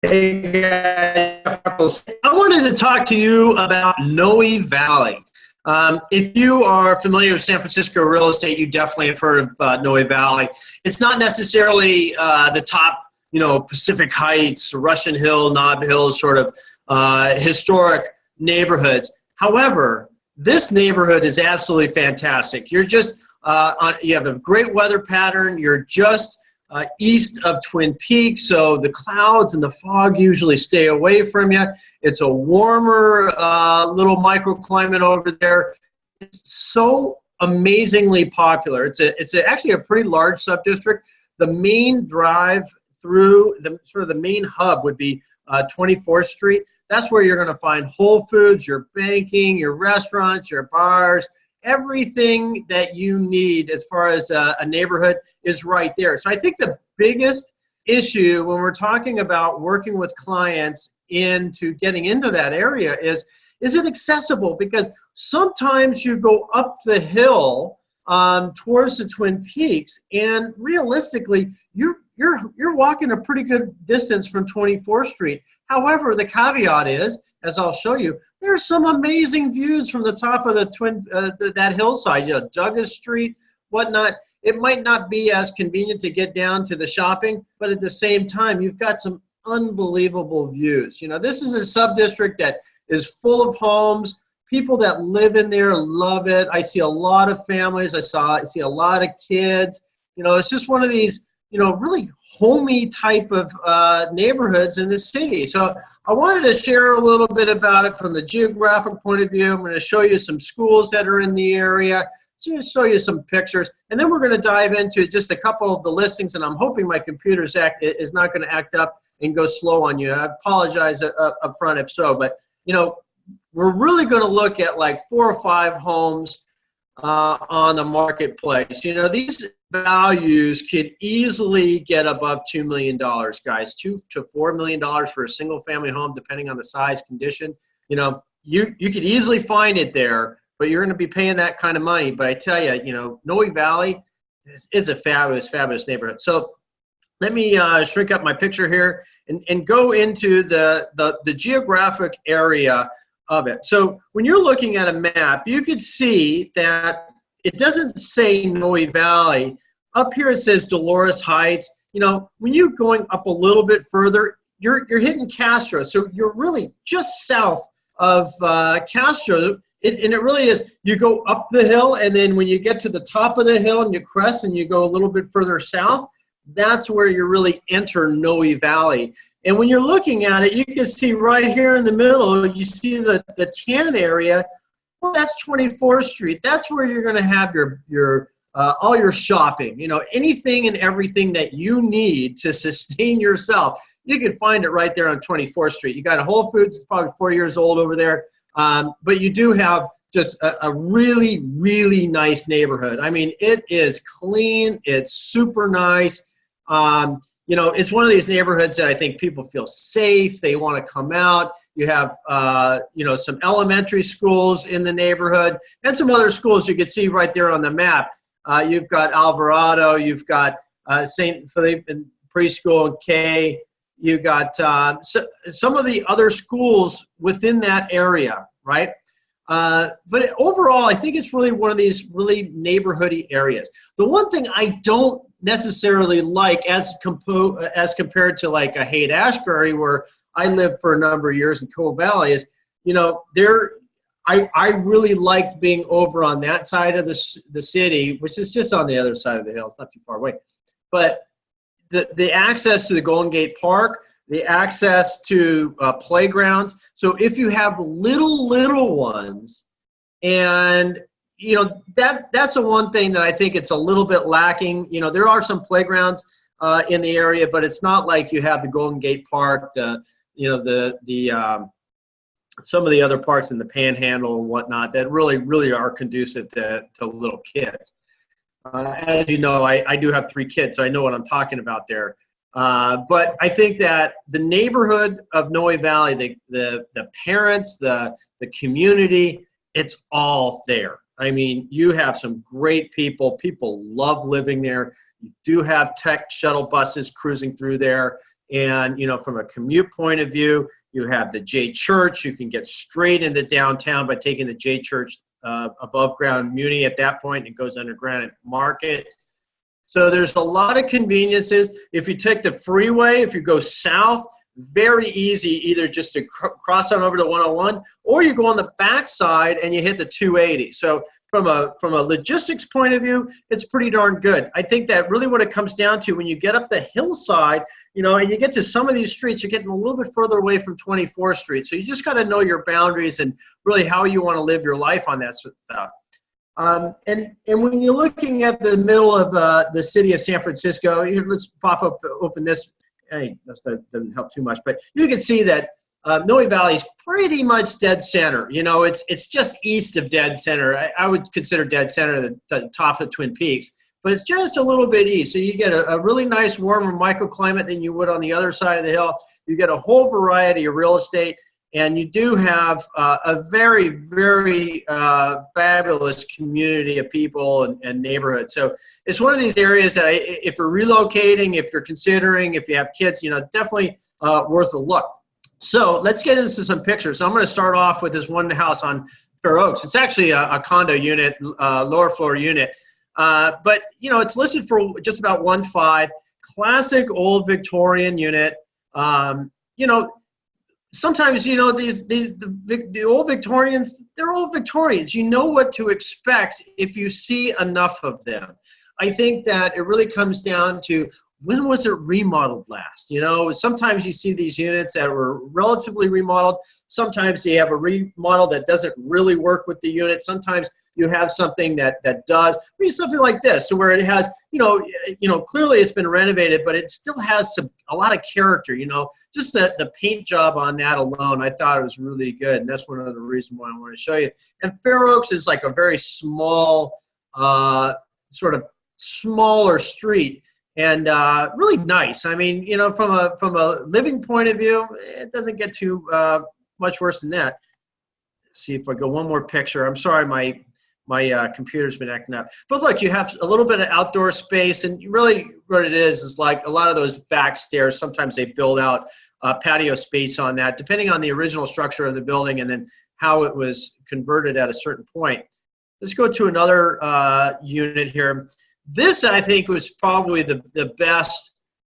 Hey guys, I wanted to talk to you about Noe Valley. If you are familiar with San Francisco real estate, you definitely have heard of Noe Valley. It's not necessarily the top, Pacific Heights, Russian Hill, Nob Hill sort of historic neighborhoods. However, this neighborhood is absolutely fantastic. You're just you have a great weather pattern. You're just east of Twin Peaks, so the clouds and the fog usually stay away from you. It's a warmer little microclimate over there. It's so amazingly popular. It's actually a pretty large subdistrict. The main drive through the main hub would be 24th Street. That's where you're going to find Whole Foods, your banking, your restaurants, your bars. Everything that you need as far as a neighborhood is right there. So I think the biggest issue when we're talking about working with clients into getting into that area is it accessible? Because sometimes you go up the hill towards the Twin Peaks, and realistically, you're walking a pretty good distance from 24th Street. However, the caveat is, as I'll show you, there's some amazing views from the top of the that hillside, Douglas Street, whatnot. It might not be as convenient to get down to the shopping, but at the same time, you've got some unbelievable views. This is a sub-district that is full of homes. People that live in there love it. I see a lot of families. I see a lot of kids. It's just one of these, really homey type of neighborhoods in the city. So I wanted to share a little bit about it from the geographic point of view. I'm going to show you some schools that are in the area, just show you some pictures, and then we're going to dive into just a couple of the listings, and I'm hoping my computer is not going to act up and go slow on you. I apologize up front if so, but we're really going to look at like 4 or 5 homes on the marketplace. These values could easily get above $2 million, guys. $2 to $4 million for a single family home, depending on the size, condition. You could easily find it there, but you're going to be paying that kind of money. But I tell you, Noe Valley is a fabulous, fabulous neighborhood. So let me shrink up my picture here and go into the geographic area of it. So when you're looking at a map, you could see that it doesn't say Noe Valley. Up here it says Dolores Heights. When you're going up a little bit further, you're hitting Castro. So you're really just south of Castro. And it really is, you go up the hill, and then when you get to the top of the hill and you crest and you go a little bit further south, that's where you really enter Noe Valley. And when you're looking at it, you can see right here in the middle, you see the tan area. Well, that's 24th Street. That's where you're going to have your all your shopping. Anything and everything that you need to sustain yourself, you can find it right there on 24th Street. You got a Whole Foods, it's probably 4 years old over there, but you do have just a really, really nice neighborhood. I mean, it is clean. It's super nice. It's one of these neighborhoods that I think people feel safe. They want to come out. You have, some elementary schools in the neighborhood and some other schools you can see right there on the map. You've got Alvarado. You've got St. Philippe and Preschool and K. You've got some of the other schools within that area, right? But overall, I think it's really one of these really neighborhoody areas. The one thing I don't necessarily like as compared to like a Haight-Ashbury, where I lived for a number of years in Coal Valley, is I really liked being over on that side of the city, which is just on the other side of the hill. It's not too far away, but the access to the Golden Gate Park, the access to playgrounds. So if you have little ones, and that's the one thing that I think it's a little bit lacking. There are some playgrounds in the area, but it's not like you have the Golden Gate Park, some of the other parks in the Panhandle and whatnot that really are conducive to little kids. As you know, I do have 3 kids, so I know what I'm talking about there. But I think that the neighborhood of Noe Valley, the parents, the community, it's all there. I mean, you have some great people. People love living there. You do have tech shuttle buses cruising through there. And, you know, from a commute point of view, you have the J Church. You can get straight into downtown by taking the J Church above ground Muni at that point. It goes underground at Market. So there's a lot of conveniences. If you take the freeway, if you go south, very easy either just to cross on over to 101, or you go on the backside and you hit the 280. So from a logistics point of view, it's pretty darn good. I think that really what it comes down to when you get up the hillside, you know, and you get to some of these streets, you're getting a little bit further away from 24th Street. So you just got to know your boundaries and really how you want to live your life on that sort of stuff. And when you're looking at the middle of the city of San Francisco, here, let's open this. Hey, that doesn't help too much, but you can see that Noe Valley is pretty much dead center. You know, it's just east of dead center. I would consider dead center the top of Twin Peaks, but it's just a little bit east. So you get a really nice warmer microclimate than you would on the other side of the hill. You get a whole variety of real estate, and you do have a very, very fabulous community of people and neighborhoods. So it's one of these areas that if you're relocating, if you're considering, if you have kids, you know, definitely worth a look. So let's get into some pictures. So I'm going to start off with this one house on Fair Oaks. It's actually a condo unit, lower floor unit. But, you know, it's listed for just about 1.5. Classic old Victorian unit. You know, sometimes, you know, the old Victorians, they're old Victorians. You know what to expect if you see enough of them. I think that it really comes down to when was it remodeled last? You know, sometimes you see these units that were relatively remodeled. Sometimes you have a remodel that doesn't really work with the unit. Sometimes you have something that does. Maybe something like this, so where it has, you know, clearly it's been renovated, but it still has a lot of character. You know, just the paint job on that alone, I thought it was really good, and that's one of the reasons why I want to show you. And Fair Oaks is like a very small, sort of smaller street. And really nice. I mean, you know, from a living point of view, it doesn't get too much worse than that. Let's see if I go one more picture. I'm sorry, my computer's been acting up. But look, you have a little bit of outdoor space, and really what it is like a lot of those back stairs. Sometimes they build out patio space on that, depending on the original structure of the building and then how it was converted at a certain point. Let's go to another unit here. This, I think, was probably the best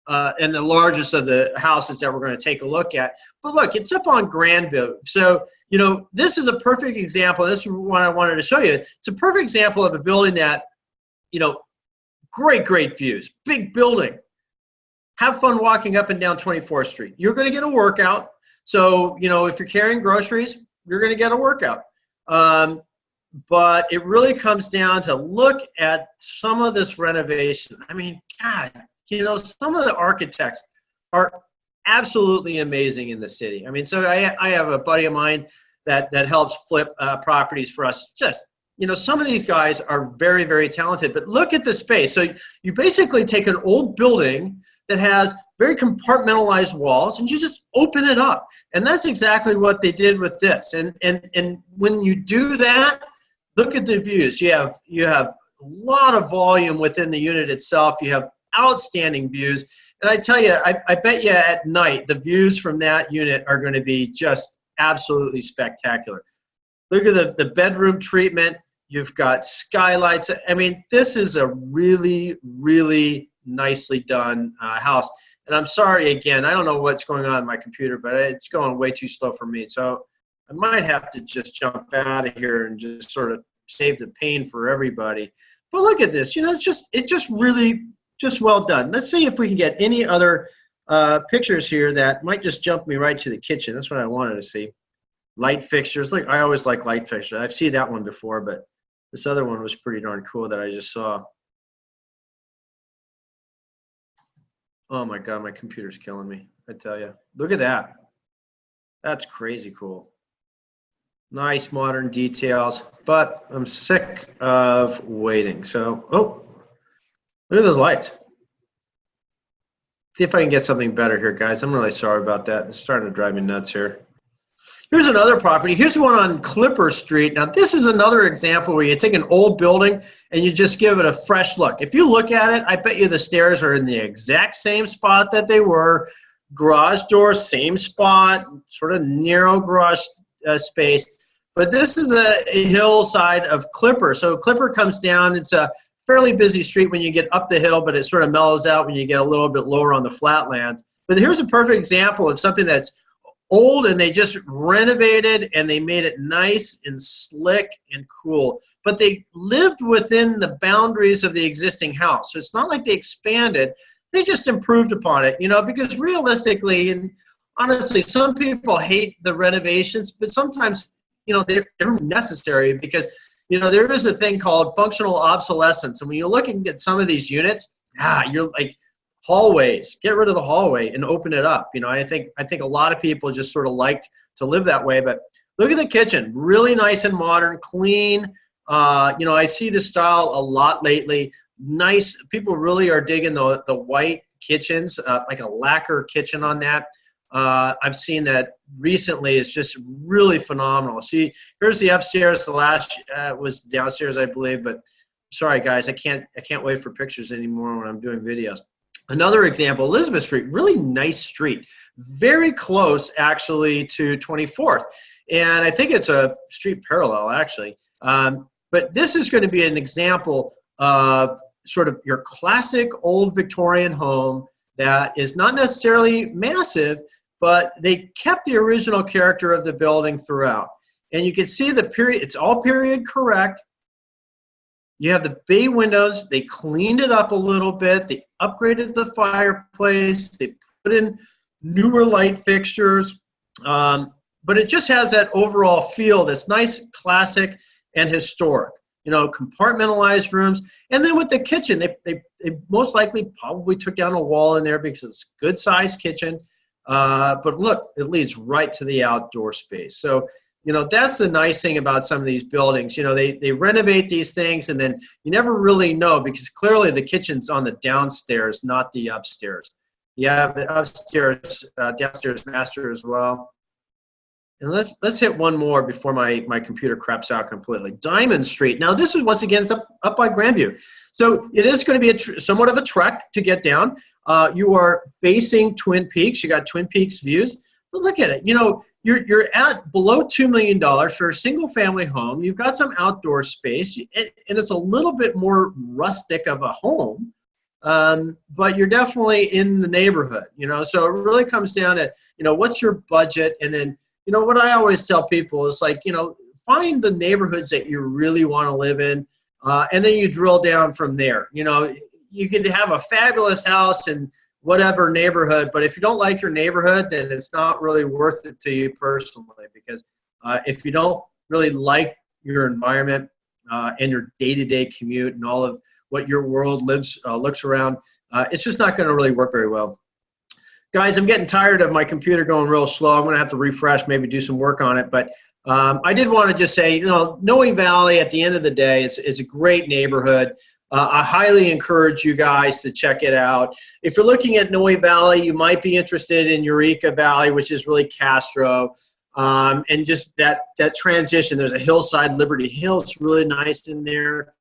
and the largest of the houses that we're going to take a look at. But look, it's up on Grandview. So, you know, this is a perfect example. This is what I wanted to show you. It's a perfect example of a building that, you know, great views, big building. Have fun walking up and down 24th Street. You're going to get a workout. So, you know, if you're carrying groceries, you're going to get a workout. But it really comes down to look at some of this renovation. I mean, God, you know, some of the architects are absolutely amazing in the city. I mean, so I have a buddy of mine that helps flip properties for us. Just, you know, some of these guys are very, very talented. But look at the space. So you basically take an old building that has very compartmentalized walls and you just open it up. And that's exactly what they did with this. And when you do that, look at the views. You have a lot of volume within the unit itself. You have outstanding views. And I tell you, I bet you at night, the views from that unit are going to be just absolutely spectacular. Look at the bedroom treatment. You've got skylights. I mean, this is a really, really nicely done house. And I'm sorry, again, I don't know what's going on in my computer, but it's going way too slow for me. So I might have to just jump out of here and just sort of save the pain for everybody. But look at this. You know, it's just really well done. Let's see if we can get any other pictures here that might just jump me right to the kitchen. That's what I wanted to see. Light fixtures. Look, I always like light fixtures. I've seen that one before, but this other one was pretty darn cool that I just saw. Oh my God, my computer's killing me. I tell you. Look at that. That's crazy cool. Nice modern details, but I'm sick of waiting. So, oh, look at those lights. See if I can get something better here, guys. I'm really sorry about that. It's starting to drive me nuts here. Here's another property. Here's one on Clipper Street. Now, this is another example where you take an old building and you just give it a fresh look. If you look at it, I bet you the stairs are in the exact same spot that they were. garage door, same spot, sort of narrow garage space. But this is a hillside of Clipper. So Clipper comes down. It's a fairly busy street when you get up the hill, but it sort of mellows out when you get a little bit lower on the flatlands. But here's a perfect example of something that's old and they just renovated and they made it nice and slick and cool. But they lived within the boundaries of the existing house. So it's not like they expanded. They just improved upon it, you know, because realistically and honestly, some people hate the renovations, but sometimes, you know, they're necessary because, you know, there is a thing called functional obsolescence. And when you're looking at some of these units, you're like, hallways, get rid of the hallway and open it up. You know, I think a lot of people just sort of like to live that way. But look at the kitchen, really nice and modern, clean. You know, I see this style a lot lately. Nice, people really are digging the white kitchens, like a lacquer kitchen on that. I've seen that recently. It's just really phenomenal. See, here's the upstairs. The last was downstairs, I believe. But sorry, guys, I can't wait for pictures anymore when I'm doing videos. Another example, Elizabeth Street, really nice street, very close actually to 24th. And I think it's a street parallel actually. But this is going to be an example of sort of your classic old Victorian home that is not necessarily massive, but they kept the original character of the building throughout. And you can see the period, it's all period correct. You have the bay windows. They cleaned it up a little bit. They upgraded the fireplace. They put in newer light fixtures. But it just has that overall feel that's nice, classic, and historic. You know, compartmentalized rooms. And then with the kitchen, they most likely probably took down a wall in there because it's a good-sized kitchen. But look, it leads right to the outdoor space. So, you know, that's the nice thing about some of these buildings. You know, they renovate these things and then you never really know because clearly the kitchen's on the downstairs, not the upstairs. Yeah, the upstairs, downstairs master as well. And let's hit one more before my computer craps out completely. Diamond Street. Now this is once again up by Grandview. So it is going to be somewhat of a trek to get down. You are facing Twin Peaks. You got Twin Peaks views. But look at it. You know, you're at below $2 million for a single family home. You've got some outdoor space and it's a little bit more rustic of a home. But you're definitely in the neighborhood, you know, so it really comes down to, you know, what's your budget? And then, you know, what I always tell people is like, you know, find the neighborhoods that you really want to live in. And then you drill down from there. You know, you could have a fabulous house in whatever neighborhood, but if you don't like your neighborhood, then it's not really worth it to you personally, because if you don't really like your environment and your day-to-day commute and all of what your world looks around, it's just not going to really work very well. Guys, I'm getting tired of my computer going real slow. I'm going to have to refresh, maybe do some work on it. But I did want to just say, you know, Noe Valley at the end of the day is a great neighborhood. I highly encourage you guys to check it out. If you're looking at Noe Valley, you might be interested in Eureka Valley, which is really Castro. And just that transition, there's a hillside, Liberty Hill. It's really nice in there.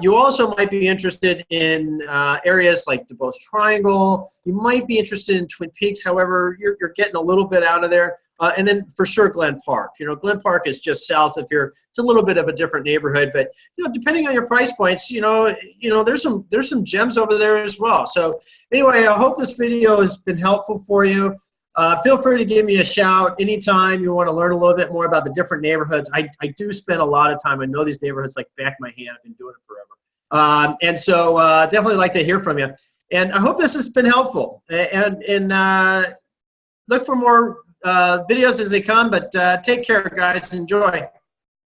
You also might be interested in areas like DuBose Triangle. You might be interested in Twin Peaks. However, you're getting a little bit out of there. And then for sure, Glen Park. You know, Glen Park is just south of here. It's a little bit of a different neighborhood, but you know, depending on your price points, you know, there's some gems over there as well. So anyway, I hope this video has been helpful for you. Feel free to give me a shout anytime you want to learn a little bit more about the different neighborhoods. I do spend a lot of time. I know these neighborhoods like back of my hand. I've been doing it forever. And so definitely like to hear from you. And I hope this has been helpful. And look for more videos as they come. But take care, guys. Enjoy.